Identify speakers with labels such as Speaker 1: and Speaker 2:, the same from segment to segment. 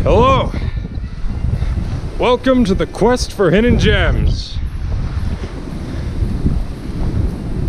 Speaker 1: Hello! Welcome to the quest for hidden gems.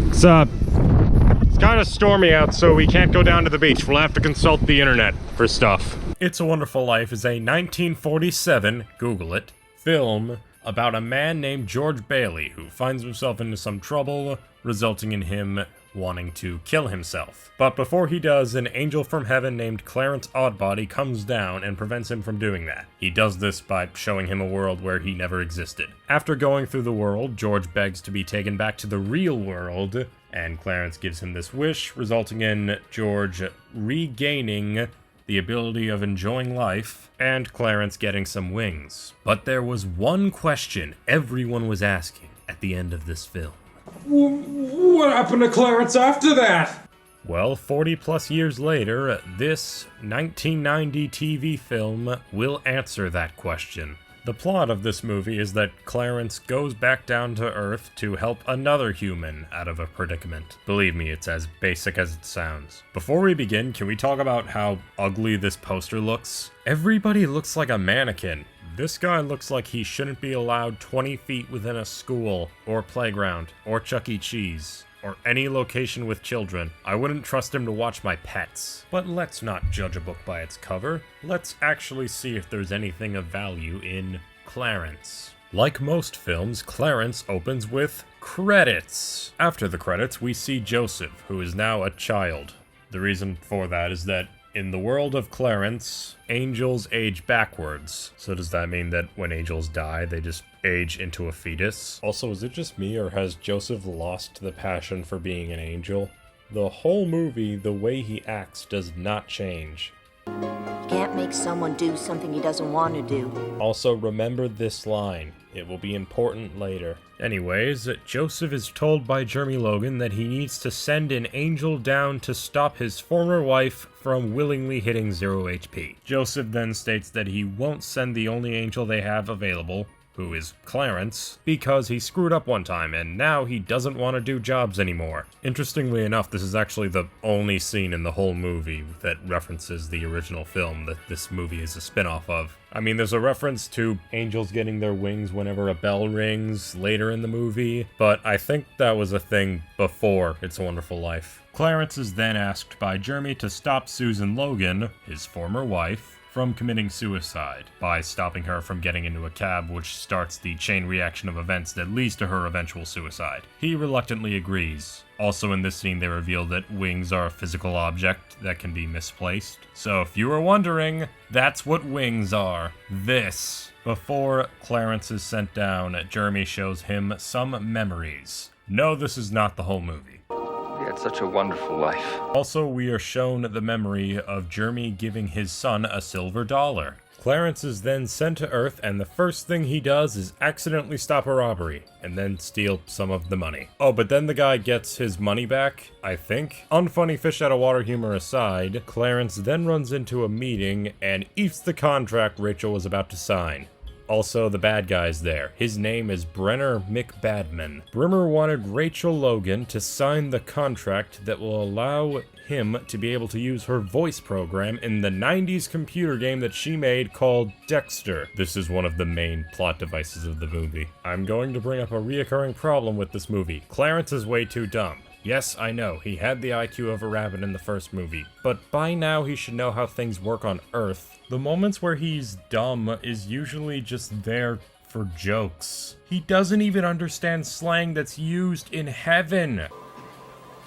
Speaker 1: It's kind of stormy out, so we can't go down to the beach. We'll have to consult the internet for stuff. It's a Wonderful Life is a 1947, Google it, film about a man named George Bailey who finds himself into some trouble, resulting in him wanting to kill himself. But before he does, an angel from heaven named Clarence Oddbody comes down and prevents him from doing that. He does this by showing him a world where he never existed. After going through the world, George begs to be taken back to the real world, and Clarence gives him this wish, resulting in George regaining the ability of enjoying life, and Clarence getting some wings. But there was one question everyone was asking at the end of this film.
Speaker 2: What happened to Clarence after that?
Speaker 1: Well, 40 plus years later, this 1990 TV film will answer that question. The plot of this movie is that Clarence goes back down to Earth to help another human out of a predicament. Believe me, it's as basic as it sounds. Before we begin, can we talk about how ugly this poster looks? Everybody looks like a mannequin. This guy looks like he shouldn't be allowed 20 feet within a school, or playground, or Chuck E. Cheese, or any location with children. I wouldn't trust him to watch my pets. But let's not judge a book by its cover. Let's actually see if there's anything of value in Clarence. Like most films, Clarence opens with credits. After the credits, we see Joseph, who is now a child. The reason for that is that in the world of Clarence, angels age backwards. So does that mean that when angels die, they just age into a fetus? Also, is it just me, or has Joseph lost the passion for being an angel? The whole movie, the way he acts does not change.
Speaker 3: Can't make someone do something he doesn't want to do.
Speaker 1: Also, remember this line. It will be important later. Anyways, Joseph is told by Jeremy Logan that he needs to send an angel down to stop his former wife from willingly hitting 0 HP. Joseph then states that he won't send the only angel they have available, who is Clarence, because he screwed up one time and now he doesn't want to do jobs anymore. Interestingly enough, this is actually the only scene in the whole movie that references the original film that this movie is a spin-off of. I mean, there's a reference to angels getting their wings whenever a bell rings later in the movie, but I think that was a thing before It's a Wonderful Life. Clarence is then asked by Jeremy to stop Susan Logan, his former wife, from committing suicide by stopping her from getting into a cab, which starts the chain reaction of events that leads to her eventual suicide. He reluctantly agrees. Also in this scene, they reveal that wings are a physical object that can be misplaced. So if you were wondering, that's what wings are. This. Before Clarence is sent down, Jeremy shows him some memories. No, this is not the whole movie.
Speaker 4: We had such a wonderful life.
Speaker 1: Also, we are shown the memory of Jeremy giving his son a silver dollar. Clarence is then sent to Earth, and the first thing he does is accidentally stop a robbery, and then steal some of the money. Oh, but then the guy gets his money back, I think? Unfunny fish out of water humor aside, Clarence then runs into a meeting and eats the contract Rachel was about to sign. Also, the bad guy's there. His name is Brenner McBadman. Brimmer wanted Rachel Logan to sign the contract that will allow him to be able to use her voice program in the 90s computer game that she made called Dexter. This is one of the main plot devices of the movie. I'm going to bring up a reoccurring problem with this movie. Clarence is way too dumb. Yes, I know, he had the IQ of a rabbit in the first movie, but by now he should know how things work on Earth. The moments where he's dumb is usually just there for jokes. He doesn't even understand slang that's used in heaven.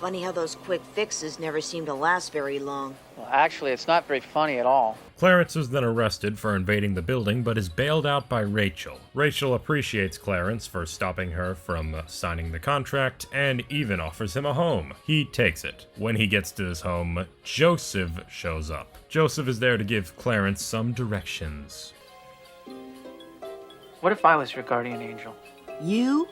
Speaker 3: Funny how those quick fixes never seem to last very long.
Speaker 5: Well, actually, it's not very funny at all.
Speaker 1: Clarence is then arrested for invading the building, but is bailed out by Rachel. Rachel appreciates Clarence for stopping her from signing the contract, and even offers him a home. He takes it. When he gets to his home, Joseph shows up. Joseph is there to give Clarence some directions.
Speaker 5: What if I was your guardian angel?
Speaker 3: You?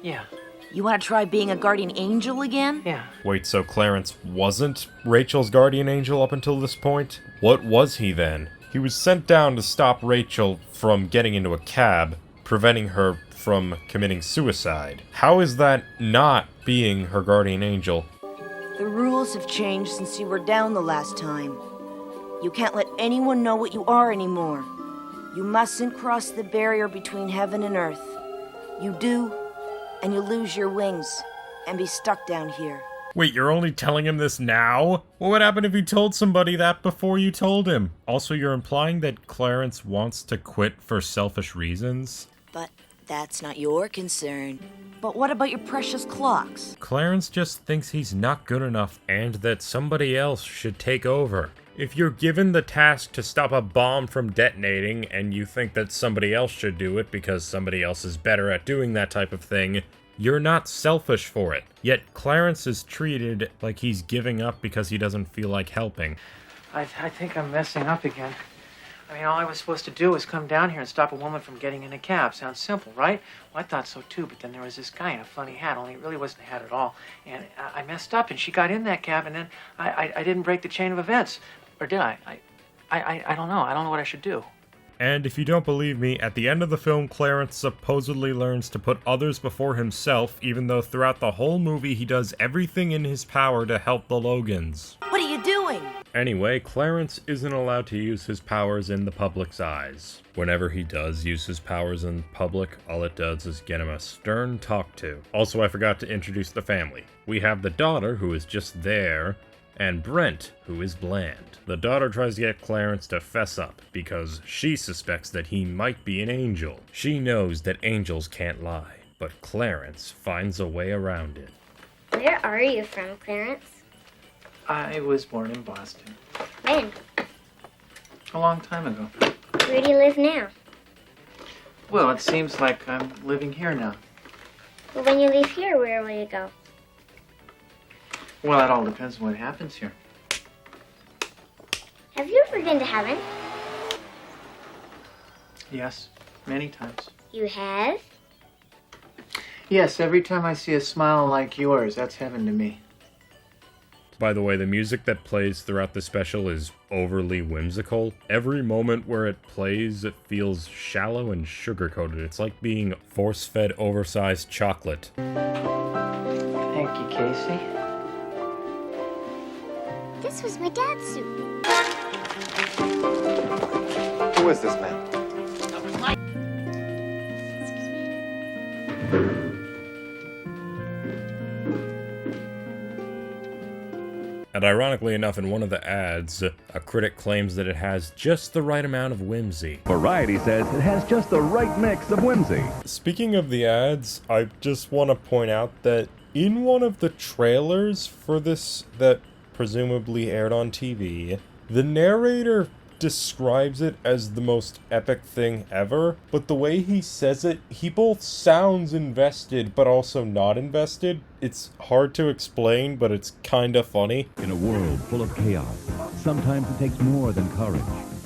Speaker 5: Yeah.
Speaker 3: You want to try being a guardian angel again?
Speaker 5: Yeah.
Speaker 1: Wait, so Clarence wasn't Rachel's guardian angel up until this point? What was he then? He was sent down to stop Rachel from getting into a cab, preventing her from committing suicide. How is that not being her guardian angel?
Speaker 3: The rules have changed since you were down the last time. You can't let anyone know what you are anymore. You mustn't cross the barrier between heaven and earth. You do, and you lose your wings, and be stuck down here.
Speaker 1: Wait, you're only telling him this now? What would happen if you told somebody that before you told him? Also, you're implying that Clarence wants to quit for selfish reasons?
Speaker 3: But that's not your concern. But what about your precious clocks?
Speaker 1: Clarence just thinks he's not good enough and that somebody else should take over. If you're given the task to stop a bomb from detonating and you think that somebody else should do it because somebody else is better at doing that type of thing, you're not selfish for it. Yet Clarence is treated like he's giving up because he doesn't feel like helping.
Speaker 5: I think I'm messing up again. I mean, all I was supposed to do was come down here and stop a woman from getting in a cab. Sounds simple, right? Well, I thought so too, but then there was this guy in a funny hat, only it really wasn't a hat at all. And I messed up, and she got in that cab, and then I didn't break the chain of events. Or did I? I don't know. I don't know what I should do.
Speaker 1: And if you don't believe me, at the end of the film, Clarence supposedly learns to put others before himself, even though throughout the whole movie he does everything in his power to help the Logans.
Speaker 3: What are you doing?
Speaker 1: Anyway, Clarence isn't allowed to use his powers in the public's eyes. Whenever he does use his powers in public, all it does is get him a stern talk to. Also, I forgot to introduce the family. We have the daughter, who is just there, and Brent, who is bland. The daughter tries to get Clarence to fess up, because she suspects that he might be an angel. She knows that angels can't lie, but Clarence finds a way around it.
Speaker 6: Where are you from, Clarence?
Speaker 5: I was born in Boston.
Speaker 6: When?
Speaker 5: A long time ago.
Speaker 6: Where do you live now?
Speaker 5: Well, it seems like I'm living here now.
Speaker 6: Well, when you leave here, where will you go?
Speaker 5: Well, it all depends on what happens here.
Speaker 6: Have you ever been to heaven?
Speaker 5: Yes, many times.
Speaker 6: You have?
Speaker 5: Yes, every time I see a smile like yours, that's heaven to me.
Speaker 1: By the way, the music that plays throughout the special is overly whimsical. Every moment where it plays, it feels shallow and sugar-coated. It's like being force-fed oversized chocolate.
Speaker 5: Thank you, Casey.
Speaker 6: This was my dad's suit.
Speaker 7: Who is this man?
Speaker 1: And ironically enough, in one of the ads, a critic claims that it has just the right amount of whimsy.
Speaker 8: Variety says it has just the right mix of whimsy.
Speaker 1: Speaking of the ads, I just want to point out that in one of the trailers for this that presumably aired on TV, the narrator describes it as the most epic thing ever, but the way he says it, he both sounds invested but also not invested. It's hard to explain, but it's kinda funny.
Speaker 8: In a world full of chaos, sometimes it takes more than courage,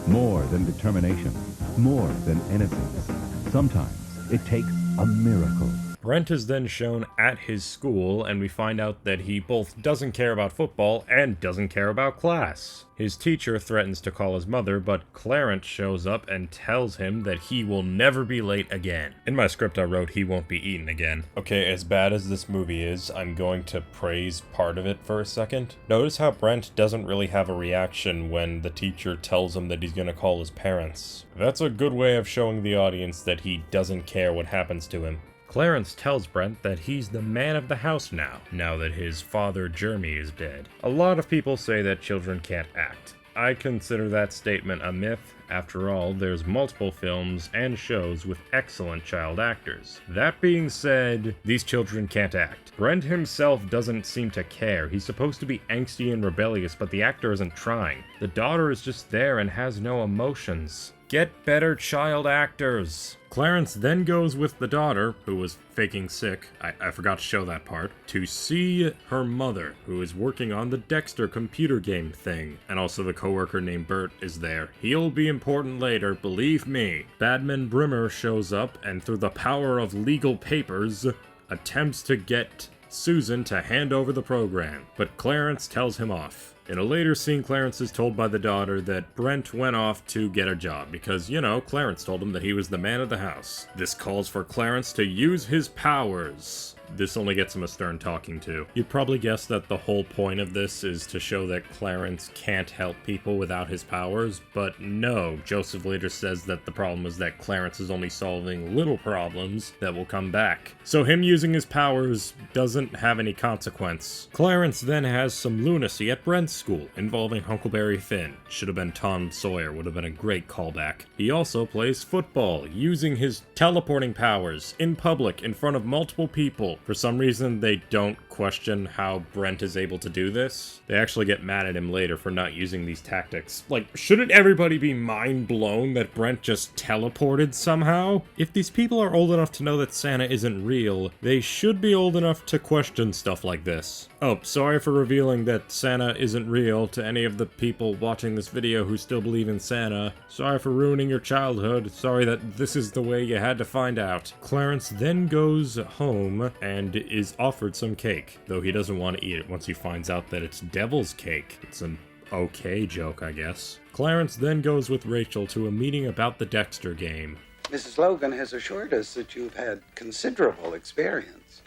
Speaker 8: more than determination, more than innocence. Sometimes it takes a miracle.
Speaker 1: Brent is then shown at his school, and we find out that he both doesn't care about football and doesn't care about class. His teacher threatens to call his mother, but Clarence shows up and tells him that he will never be late again. In my script I wrote he won't be eaten again. Okay, as bad as this movie is, I'm going to praise part of it for a second. Notice how Brent doesn't really have a reaction when the teacher tells him that he's gonna call his parents. That's a good way of showing the audience that he doesn't care what happens to him. Clarence tells Brent that he's the man of the house now that his father Jeremy is dead. A lot of people say that children can't act. I consider that statement a myth. After all, there's multiple films and shows with excellent child actors. That being said, these children can't act. Brent himself doesn't seem to care. He's supposed to be angsty and rebellious, but the actor isn't trying. The daughter is just there and has no emotions. Get better child actors. Clarence then goes with the daughter, who was faking sick, I forgot to show that part, to see her mother, who is working on the Dexter computer game thing. And also the coworker named Bert is there. He'll be important later, believe me. Badman Brimmer shows up, and through the power of legal papers, attempts to get Susan to hand over the program. But Clarence tells him off. In a later scene, Clarence is told by the daughter that Brent went off to get a job because, you know, Clarence told him that he was the man of the house. This calls for Clarence to use his powers. this only gets him a stern talking to. You'd probably guess that the whole point of this is to show that Clarence can't help people without his powers, but no, Joseph later says that the problem is that Clarence is only solving little problems that will come back. So him using his powers doesn't have any consequence. Clarence then has some lunacy at Brent's school involving Huckleberry Finn. Should have been Tom Sawyer, would have been a great callback. He also plays football, using his teleporting powers in public in front of multiple people. For some reason, they don't question how Brent is able to do this. They actually get mad at him later for not using these tactics. Like, shouldn't everybody be mind blown that Brent just teleported somehow? If these people are old enough to know that Santa isn't real, they should be old enough to question stuff like this. Oh, sorry for revealing that Santa isn't real to any of the people watching this video who still believe in Santa. Sorry for ruining your childhood. Sorry that this is the way you had to find out. Clarence then goes home and is offered some cake, though he doesn't want to eat it once he finds out that it's devil's cake. It's an okay joke, I guess. Clarence then goes with Rachel to a meeting about the Dexter game.
Speaker 9: Mrs. Logan has assured us that you've had considerable experience.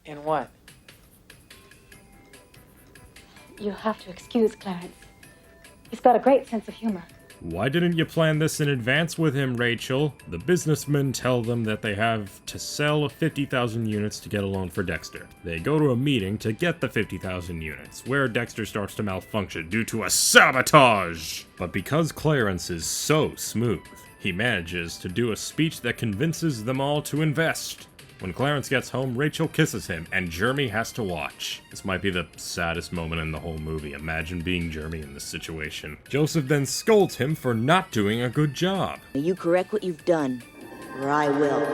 Speaker 5: In what?
Speaker 10: You'll have to excuse Clarence. He's got a great sense of humor.
Speaker 1: Why didn't you plan this in advance with him, Rachel? The businessmen tell them that they have to sell 50,000 units to get a loan for Dexter. They go to a meeting to get the 50,000 units, where Dexter starts to malfunction due to a sabotage! But because Clarence is so smooth, he manages to do a speech that convinces them all to invest. When Clarence gets home, Rachel kisses him, and Jeremy has to watch. This might be the saddest moment in the whole movie. Imagine being Jeremy in this situation. Joseph then scolds him for not doing a good job.
Speaker 3: You correct what you've done, or I will.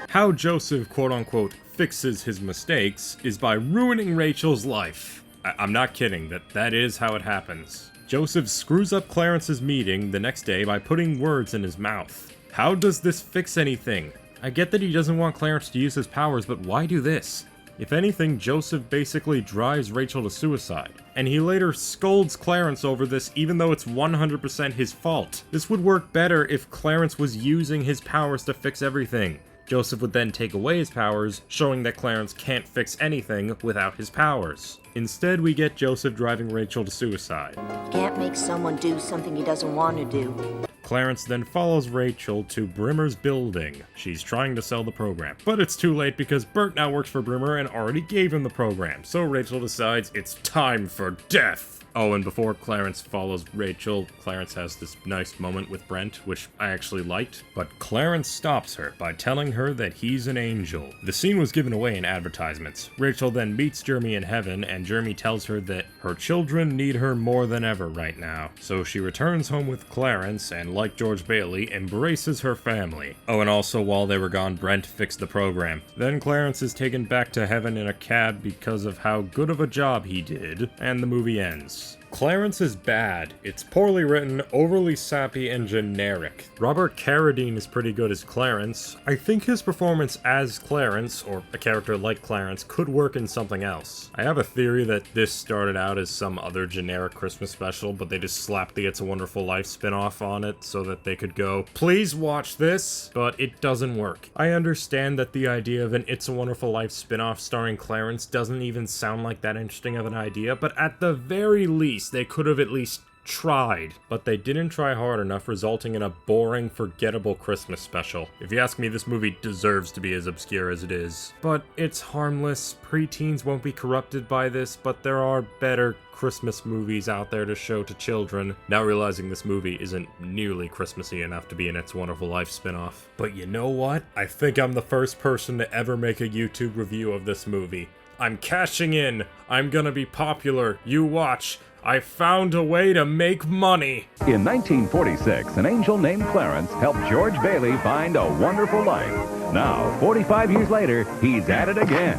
Speaker 1: How Joseph, quote-unquote, fixes his mistakes is by ruining Rachel's life. I'm not kidding, that is how it happens. Joseph screws up Clarence's meeting the next day by putting words in his mouth. How does this fix anything? I get that he doesn't want Clarence to use his powers, but why do this? If anything, Joseph basically drives Rachel to suicide, and he later scolds Clarence over this even though it's 100% his fault. This would work better if Clarence was using his powers to fix everything. Joseph would then take away his powers, showing that Clarence can't fix anything without his powers. Instead, we get Joseph driving Rachel to suicide.
Speaker 3: Can't make someone do something he doesn't want to do.
Speaker 1: Clarence then follows Rachel to Brimmer's building. She's trying to sell the program, but it's too late because Bert now works for Brimmer and already gave him the program, so Rachel decides it's time for death. Oh, and before Clarence follows Rachel, Clarence has this nice moment with Brent, which I actually liked, but Clarence stops her by telling her that he's an angel. The scene was given away in advertisements. Rachel then meets Jeremy in heaven, and Jeremy tells her that her children need her more than ever right now. So she returns home with Clarence, and like George Bailey, embraces her family. Oh, and also while they were gone, Brent fixed the program. Then Clarence is taken back to heaven in a cab because of how good of a job he did, and the movie ends. Clarence is bad. It's poorly written, overly sappy, and generic. Robert Carradine is pretty good as Clarence. I think his performance as Clarence, or a character like Clarence, could work in something else. I have a theory that this started out as some other generic Christmas special, but they just slapped the It's a Wonderful Life spin-off on it so that they could go, please watch this, but it doesn't work. I understand that the idea of an It's a Wonderful Life spin-off starring Clarence doesn't even sound like that interesting of an idea, but at the very least, they could have at least tried, but they didn't try hard enough, resulting in a boring, forgettable Christmas special. If you ask me, this movie deserves to be as obscure as it is. But it's harmless, preteens won't be corrupted by this, but there are better Christmas movies out there to show to children, now realizing this movie isn't nearly Christmassy enough to be an It's a Wonderful Life spinoff. But you know what? I think I'm the first person to ever make a YouTube review of this movie. I'm cashing in. I'm gonna be popular. You watch. I found a way to make money.
Speaker 8: In 1946, an angel named Clarence helped George Bailey find a wonderful life. Now, 45 years later, he's at it again.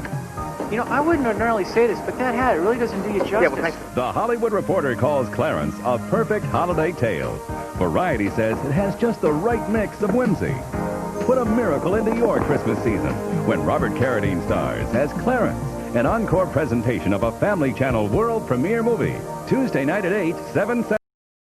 Speaker 5: You know, I wouldn't ordinarily say this, but that hat, it really doesn't do you justice.
Speaker 8: The Hollywood Reporter calls Clarence a perfect holiday tale. Variety says it has just the right mix of whimsy. Put a miracle into your Christmas season when Robert Carradine stars as Clarence, an encore presentation of a Family Channel world premiere movie. Tuesday night at 8, 7